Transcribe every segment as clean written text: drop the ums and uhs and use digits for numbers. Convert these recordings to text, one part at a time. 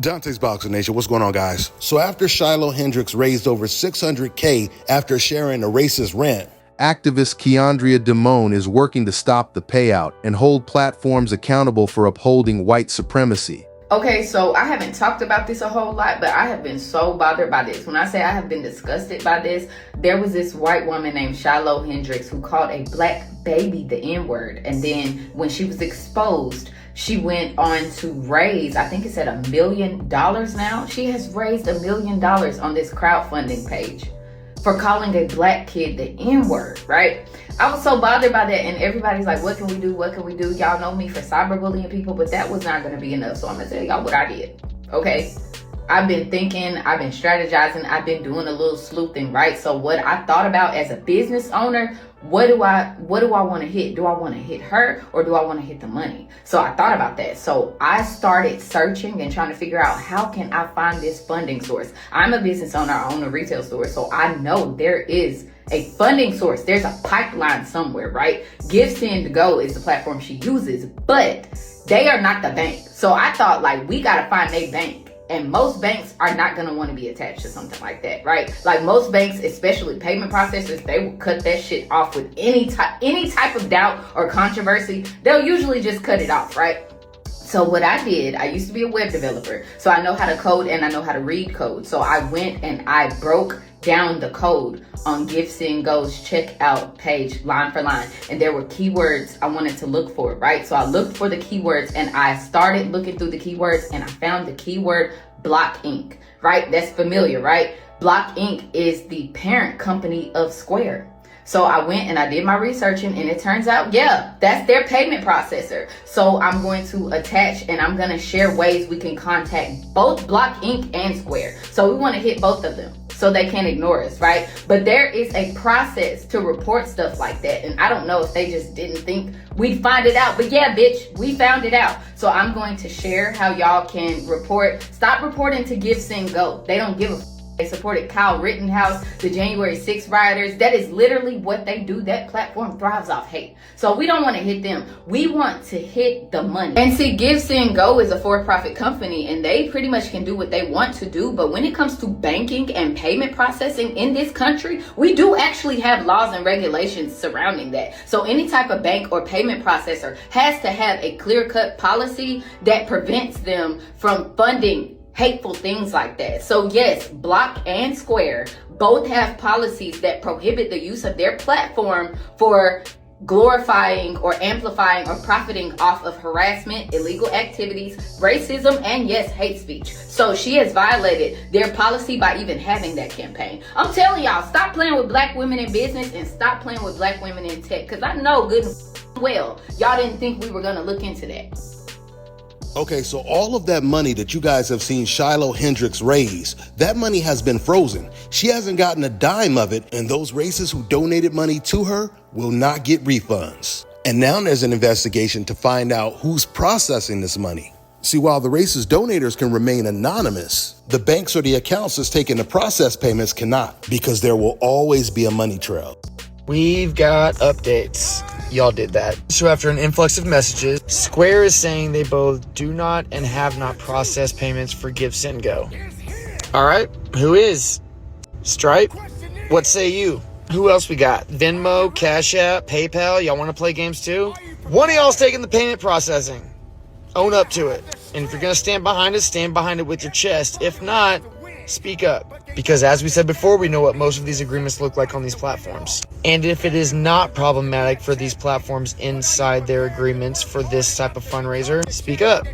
Dontaesboxingnation, what's going on, guys? So after Shiloh Hendrix raised over $600K after sharing a racist rant, activist Keandria Damone is working to stop the payout and hold platforms accountable for upholding white supremacy. Okay, so I haven't talked about this a whole lot, but I have been so bothered by this. When I say I have been disgusted by this, there was this white woman named Shiloh Hendrix who called a black baby the N-word. And then when she was exposed, she went on to raise, I think it's at $1 million now. She has raised $1 million on this crowdfunding page for calling a black kid the N-word, right? I was so bothered by that, and everybody's like, what can we do? What can we do? Y'all know me for cyberbullying people, but that was not going to be enough. So I'm going to tell y'all what I did, okay? I've been thinking, I've been strategizing, I've been doing a little sleuthing, right? So what I thought about as a business owner, what do I want to hit? Do I want to hit her or do I want to hit the money? So I thought about that. So I started searching and trying to figure out, how can I find this funding source? I'm a business owner, I own a retail store, so I know there is a funding source. There's a pipeline somewhere, right? GiveSendGo is the platform she uses, but they are not the bank. So I thought, like, we got to find a bank. And most banks are not going to want to be attached to something like that, right? Like most banks, especially payment processors, they will cut that shit off with any type of doubt or controversy. They'll usually just cut it off, right? So what I did, I used to be a web developer, so I know how to code and I know how to read code. So I went and I broke down the code on GiveSendGo's checkout page line for line, and there were keywords I wanted to look for, right? So I looked for the keywords and I started looking through the keywords and I found the keyword Block Inc., right? That's familiar, right? Block Inc. is the parent company of Square. So I went and I did my researching, and it turns out, yeah, that's their payment processor. So I'm going to attach and I'm going to share ways we can contact both Block Inc. and Square. So we want to hit both of them so they can't ignore us, right? But there is a process to report stuff like that. And I don't know if they just didn't think we'd find it out. But yeah, bitch, we found it out. So I'm going to share how y'all can report. Stop reporting to GiveSendGo. They don't give a They supported Kyle Rittenhouse, the January 6th rioters. That is literally what they do. That platform thrives off hate. So we don't want to hit them. We want to hit the money. And see, GiveSendGo is a for-profit company, and they pretty much can do what they want to do. But when it comes to banking and payment processing in this country, we do actually have laws and regulations surrounding that. So any type of bank or payment processor has to have a clear-cut policy that prevents them from funding hateful things like that. So yes, Block and Square both have policies that prohibit the use of their platform for glorifying or amplifying or profiting off of harassment, illegal activities, racism, and yes, hate speech. So she has violated their policy by even having that campaign. I'm telling y'all, stop playing with black women in business and stop playing with black women in tech, because I know good and well y'all didn't think we were gonna look into that. Okay, so all of that money that you guys have seen Shiloh Hendrix raise, that money has been frozen. She hasn't gotten a dime of it, and those racists who donated money to her will not get refunds. And now there's an investigation to find out who's processing this money. See, while the racist donators can remain anonymous, the banks or the accounts that's taking the process payments cannot, because there will always be a money trail. We've got updates. Y'all did that. So after an influx of messages, Square is saying they both do not and have not processed payments for GiveSendGo. All right, who is? Stripe? What say you? Who else we got? Venmo, Cash App, PayPal? Y'all want to play games too? One of y'all's taking the payment processing. Own up to it. And if you're going to stand behind it with your chest. If not, speak up. Because as we said before, we know what most of these agreements look like on these platforms. And if it is not problematic for these platforms inside their agreements for this type of fundraiser, speak up.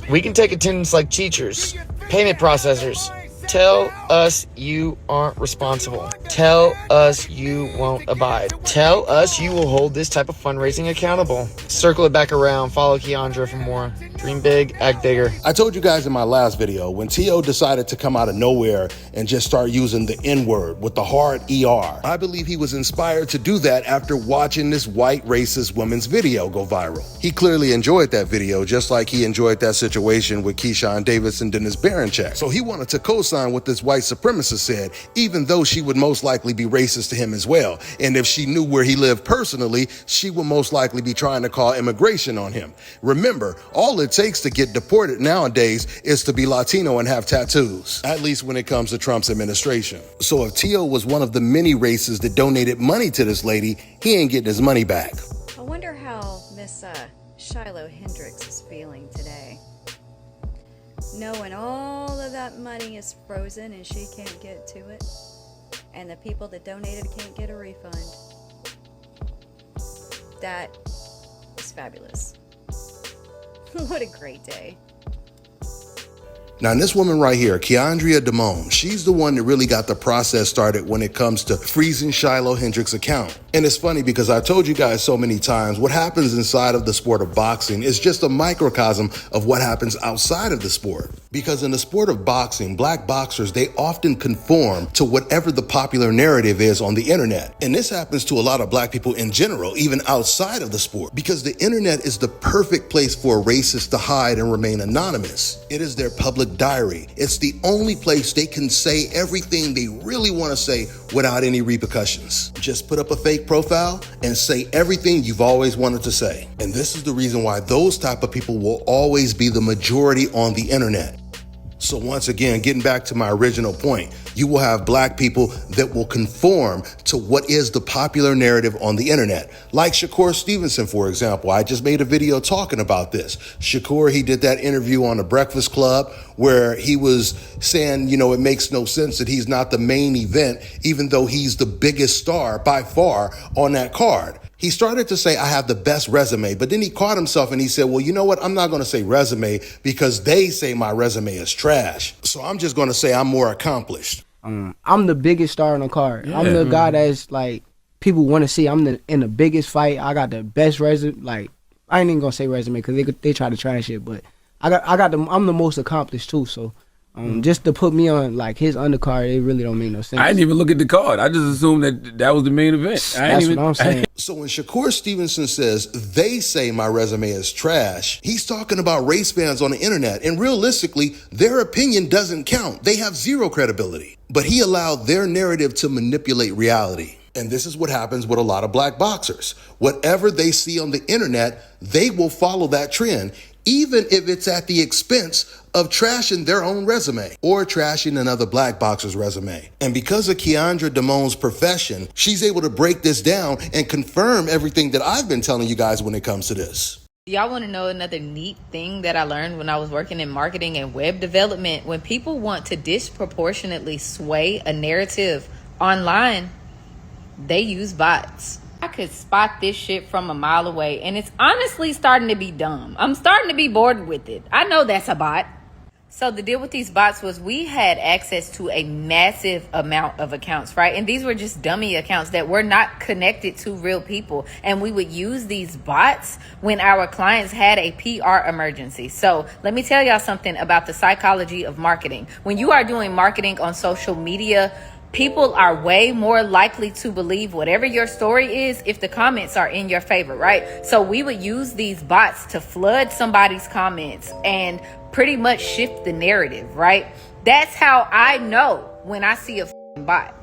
We can take attendance like teachers, payment processors. Tell us you aren't responsible. Tell us you won't abide. Tell us you will hold this type of fundraising accountable. Circle it back around. Follow Keandra for more. Dream big, act bigger. I told you guys in my last video, when T.O. decided to come out of nowhere and just start using the N-word with the hard ER, I believe he was inspired to do that after watching this white racist woman's video go viral. He clearly enjoyed that video, just like he enjoyed that situation with Keyshawn Davis and Dennis Baranchak. So he wanted to co-sign with this white white supremacist said, even though she would most likely be racist to him as well. And if she knew where he lived personally, she would most likely be trying to call immigration on him. Remember, all it takes to get deported nowadays is to be Latino and have tattoos, at least when it comes to Trump's administration. So if Tio was one of the many races that donated money to this lady, he ain't getting his money back. I wonder how Miss Shiloh Hendricks is feeling today, knowing all of that money is frozen and she can't get to it, and the people that donated can't get a refund. That is fabulous. What a great day. Now, this woman right here, Keandria Damone, she's the one that really got the process started when it comes to freezing Shiloh Hendricks' account. And it's funny because I told you guys so many times, what happens inside of the sport of boxing is just a microcosm of what happens outside of the sport. Because in the sport of boxing, black boxers, they often conform to whatever the popular narrative is on the internet. And this happens to a lot of black people in general, even outside of the sport, because the internet is the perfect place for a racist to hide and remain anonymous. It is their public diary. It's the only place they can say everything they really want to say without any repercussions. Just put up a fake profile and say everything you've always wanted to say. And this is the reason why those type of people will always be the majority on the internet. So once again, getting back to my original point, you will have black people that will conform to what is the popular narrative on the internet. Like Shakur Stevenson, for example. I just made a video talking about this. Shakur, he did that interview on the Breakfast Club where he was saying, it makes no sense that he's not the main event, even though he's the biggest star by far on that card. He started to say, I have the best resume, but then he caught himself and he said, well, you know what? I'm not going to say resume because they say my resume is trash. So I'm just going to say I'm more accomplished. I'm the biggest star on the card. Yeah. I'm the guy that's like, people want to see. I'm in the biggest fight. I got the best resume. Like, I ain't even going to say resume because they try to trash it, but I'm the most accomplished too. So just to put me on like his undercard, it really don't make no sense. I didn't even look at the card. I just assumed that was the main event. That's what I'm saying. So when Shakur Stevenson says they say my resume is trash, he's talking about race fans on the internet. And realistically, their opinion doesn't count. They have zero credibility. But he allowed their narrative to manipulate reality. And this is what happens with a lot of black boxers. Whatever they see on the internet, they will follow that trend, even if it's at the expense of trashing their own resume or trashing another black boxer's resume. And because of Keandria Damone's profession, she's able to break this down and confirm everything that I've been telling you guys when it comes to this. Y'all want to know another neat thing that I learned when I was working in marketing and web development? When people want to disproportionately sway a narrative online, they use bots. I could spot this shit from a mile away, and it's honestly starting to be dumb. I'm starting to be bored with it. I know that's a bot. So the deal with these bots was we had access to a massive amount of accounts, right? And these were just dummy accounts that were not connected to real people. And we would use these bots when our clients had a PR emergency. So let me tell y'all something about the psychology of marketing. When you are doing marketing on social media, people are way more likely to believe whatever your story is if the comments are in your favor, right? So we would use these bots to flood somebody's comments and pretty much shift the narrative, right? That's how I know when I see a bot.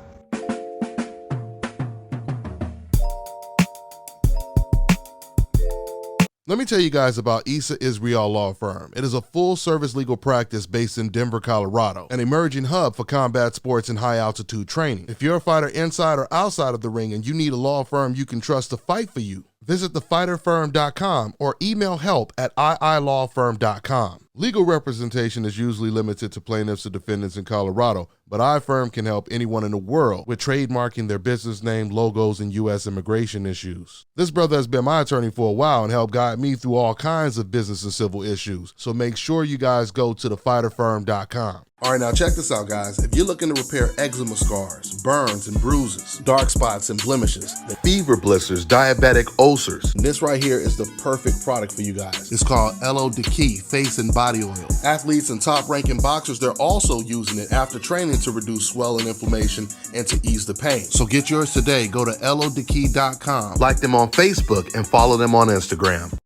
Let me tell you guys about Issa Israel Law Firm. It is a full-service legal practice based in Denver, Colorado, an emerging hub for combat sports and high-altitude training. If you're a fighter inside or outside of the ring and you need a law firm you can trust to fight for you, visit thefighterfirm.com or email help@iilawfirm.com. Legal representation is usually limited to plaintiffs or defendants in Colorado, but iFirm can help anyone in the world with trademarking their business name, logos, and U.S. immigration issues. This brother has been my attorney for a while and helped guide me through all kinds of business and civil issues, so make sure you guys go to thefighterfirm.com. All right, now check this out, guys. If you're looking to repair eczema scars, burns and bruises, dark spots and blemishes, the fever blisters, diabetic ulcers, this right here is the perfect product for you guys. It's called Elo Deki Face and Body Oil. Athletes and top-ranking boxers, they're also using it after training to reduce swelling, inflammation, and to ease the pain. So get yours today. Go to elodeki.com, like them on Facebook, and follow them on Instagram.